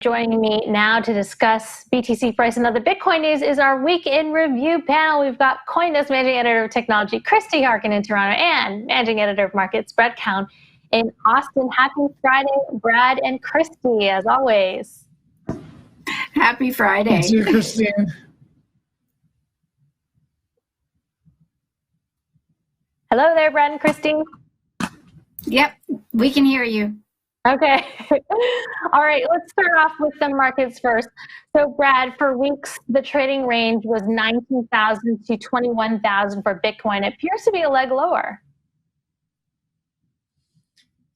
Joining me now to discuss BTC price and other Bitcoin news is our week in review panel. We've got CoinDesk Managing Editor of Technology, Christie Harkin in Toronto, and Managing Editor of Markets, Keoun in Austin. Happy Friday, Brad and Christie, as always. Happy Friday. Thank you, Christine. Hello there, Brad and Christie. Yep, we can hear you. Okay. All right, let's start off with the markets first. So, Brad, for weeks, the trading range was 19,000 to 21,000 for Bitcoin. It appears to be a leg lower.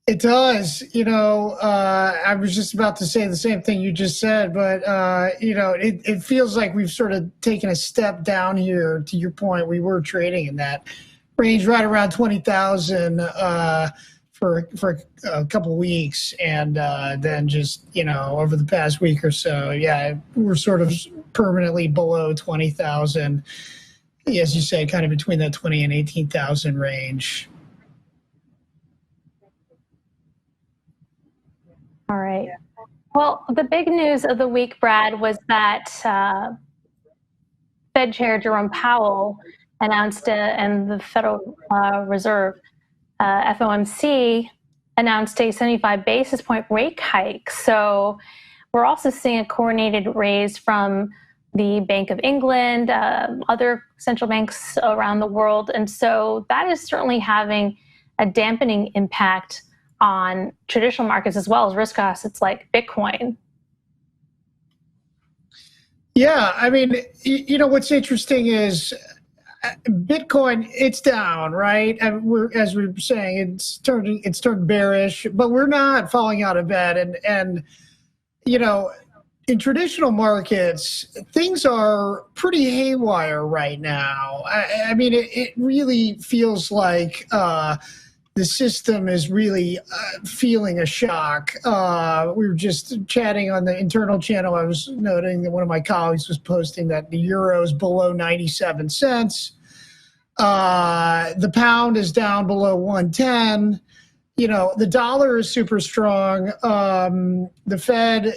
It does. I was just about to say the same thing you just said, but, it feels like we've sort of taken a step down here. To your point, we were trading in that range right around 20,000 for a couple of weeks, and then just over the past week or so, we're sort of permanently below 20,000, as you say, kind of between that 20 and 18,000 range. All right. Well, the big news of the week, Brad, was that Fed Chair Jerome Powell announced, and the Federal Reserve FOMC announced a 75 basis point rate hike. So we're also seeing a coordinated raise from the Bank of England, other central banks around the world. And so that is certainly having a dampening impact on traditional markets as well as risk assets like Bitcoin. Yeah, I mean, what's interesting is Bitcoin, it's down, right? And as we were saying, it's turned bearish, but we're not falling out of bed. And in traditional markets, things are pretty haywire right now. I mean, it really feels like the system is really feeling a shock. We were just chatting on the internal channel. I was noting that one of my colleagues was posting that the euro is below 97 cents. The pound is down below 110. The dollar is super strong. The Fed,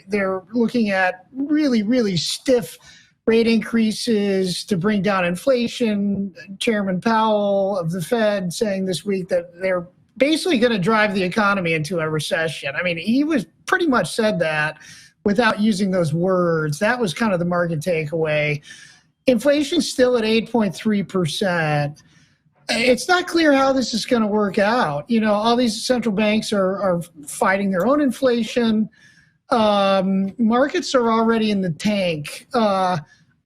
they're looking at really, really stiff rate increases to bring down inflation. Chairman Powell of the Fed saying this week that they're basically going to drive the economy into a recession. I mean, he was pretty much said that without using those words. That was kind of the market takeaway. Inflation's still at 8.3%. It's not clear how this is going to work out. All these central banks are fighting their own inflation. Markets are already in the tank.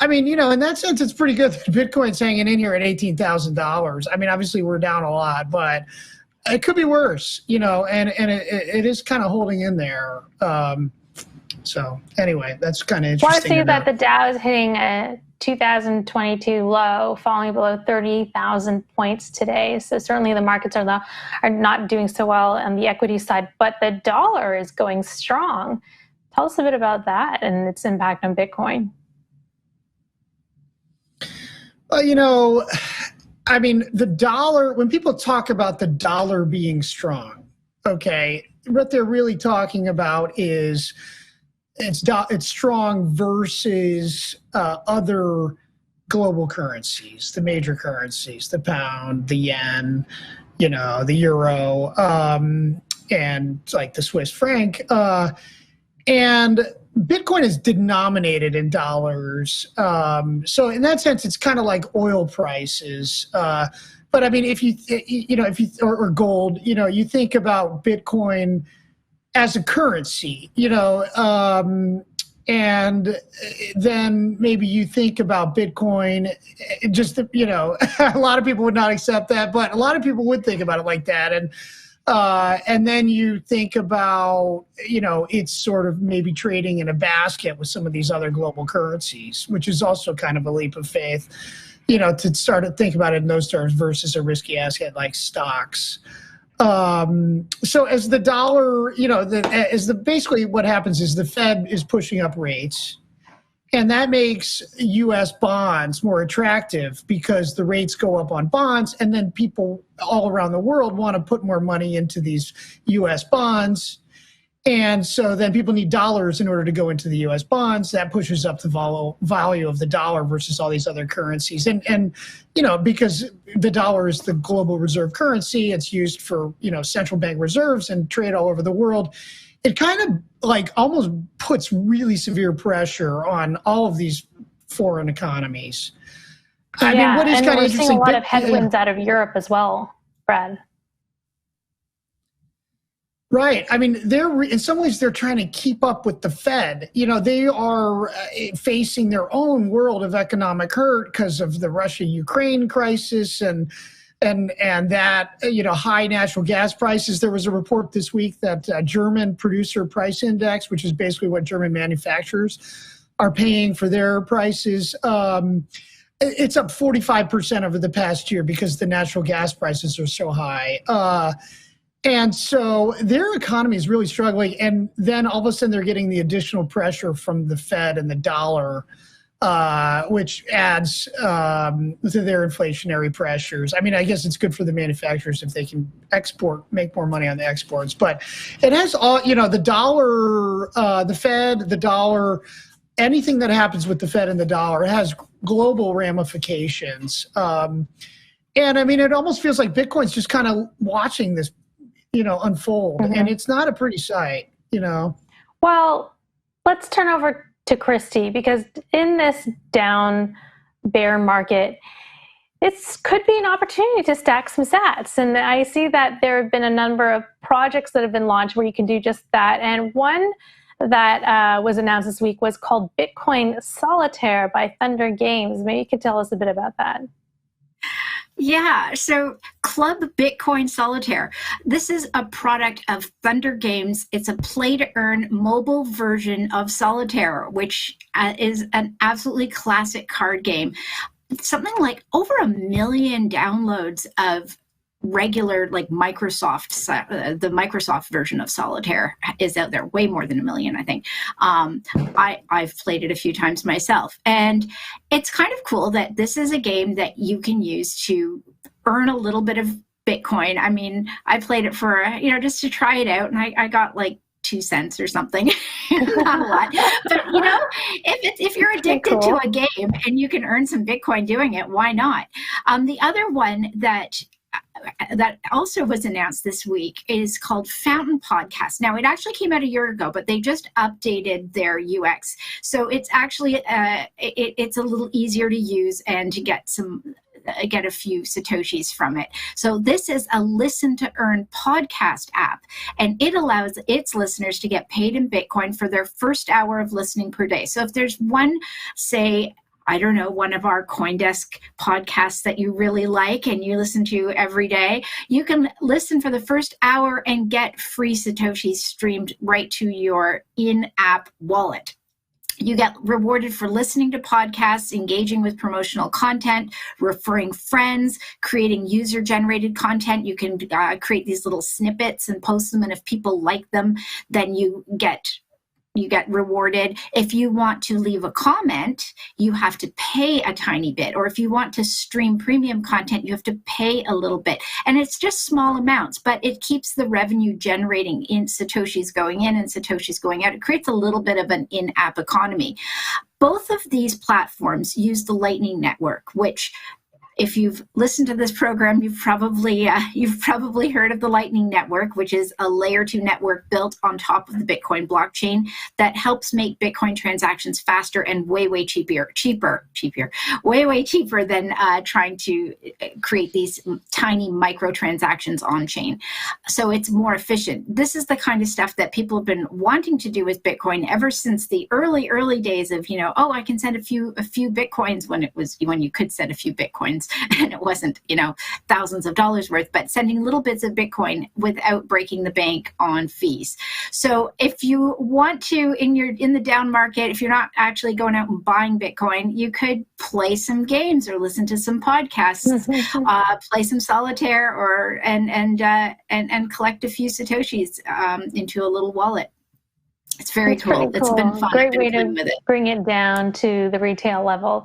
I mean, in that sense, it's pretty good that Bitcoin's hanging in here at $18,000. I mean, obviously we're down a lot, but it could be worse, and it is kind of holding in there. So anyway, that's kind of interesting. I want to see that the Dow is hitting a 2022 low, falling below 30,000 points today. So certainly the markets are not doing so well on the equity side, but the dollar is going strong. Tell us a bit about that and its impact on Bitcoin. Well, I mean, the dollar, when people talk about the dollar being strong, okay, what they're really talking about is it's strong versus other global currencies, the major currencies, the pound, the yen, the euro, and like the Swiss franc. And Bitcoin is denominated in dollars. So in that sense, it's kind of like oil prices. But I mean, or gold, you think about Bitcoin as a currency, and then maybe you think about Bitcoin, just, a lot of people would not accept that, but a lot of people would think about it like that. And then you think about, it's sort of maybe trading in a basket with some of these other global currencies, which is also kind of a leap of faith, to start to think about it in those terms versus a risky asset like stocks. So as the dollar, basically what happens is the Fed is pushing up rates, and that makes U.S. bonds more attractive because the rates go up on bonds, and then people all around the world want to put more money into these U.S. bonds. And so then people need dollars in order to go into the U.S. bonds. That pushes up the value of the dollar versus all these other currencies. And because the dollar is the global reserve currency, it's used for, central bank reserves and trade all over the world. It kind of almost puts really severe pressure on all of these foreign economies. I mean, what is kind of interesting? We're seeing a lot of headwinds out of Europe as well, Brad. Right. I mean, in some ways, they're trying to keep up with the Fed. They are facing their own world of economic hurt because of the Russia-Ukraine crisis and that, high natural gas prices. There was a report this week that German producer price index, which is basically what German manufacturers are paying for their prices, it's up 45% over the past year because the natural gas prices are so high. And so their economy is really struggling. And then all of a sudden they're getting the additional pressure from the Fed and the dollar, which adds to their inflationary pressures. I mean, I guess it's good for the manufacturers if they can make more money on the exports. But it has all, the dollar, the Fed, the dollar, anything that happens with the Fed and the dollar has global ramifications. And I mean, it almost feels like Bitcoin's just kind of watching this unfold. Mm-hmm. And it's not a pretty sight, Well, let's turn over to Christie, because in this down bear market, it could be an opportunity to stack some sats. And I see that there have been a number of projects that have been launched where you can do just that. And one that was announced this week was called Bitcoin Solitaire by THNDR Games. Maybe you could tell us a bit about that. Yeah, so Club Bitcoin Solitaire. This is a product of THNDR Games. It's a play-to-earn mobile version of Solitaire, which is an absolutely classic card game. Something like over 1 million downloads of regular, like the Microsoft version of Solitaire is out there, way more than 1 million, I think. I've played it a few times myself, and it's kind of cool that this is a game that you can use to earn a little bit of Bitcoin. I mean, I played it for, just to try it out, and I got like 2 cents or something. Not a lot, but if you're addicted to a game and you can earn some Bitcoin doing it, why not? The other one that also was announced this week is called Fountain Podcast. Now, it actually came out a year ago, but they just updated their UX. So it's actually, it's a little easier to use and to get a few Satoshis from it. So this is a listen to earn podcast app, and it allows its listeners to get paid in Bitcoin for their first hour of listening per day. So if there's one, say, I don't know, one of our CoinDesk podcasts that you really like and you listen to every day, you can listen for the first hour and get free Satoshis streamed right to your in-app wallet. You get rewarded for listening to podcasts, engaging with promotional content, referring friends, creating user-generated content. You can create these little snippets and post them, and if people like them, then you get rewarded. If you want to leave a comment, you have to pay a tiny bit. Or if you want to stream premium content, you have to pay a little bit. And it's just small amounts, but it keeps the revenue generating in Satoshis going in and Satoshis going out. It creates a little bit of an in-app economy. Both of these platforms use the Lightning Network, which, if you've listened to this program, you've probably heard of the Lightning Network, which is a layer 2 network built on top of the Bitcoin blockchain that helps make Bitcoin transactions faster and way cheaper than trying to create these tiny microtransactions on chain. So it's more efficient. This is the kind of stuff that people have been wanting to do with Bitcoin ever since the early days of, I can send a few Bitcoins, when you could send a few Bitcoins. And it wasn't, thousands of dollars worth, but sending little bits of Bitcoin without breaking the bank on fees. So if you want to, in the down market, if you're not actually going out and buying Bitcoin, you could play some games or listen to some podcasts, play some solitaire, and collect a few Satoshis into a little wallet. It's very cool. It's been fun. Great way to bring it down to the retail level.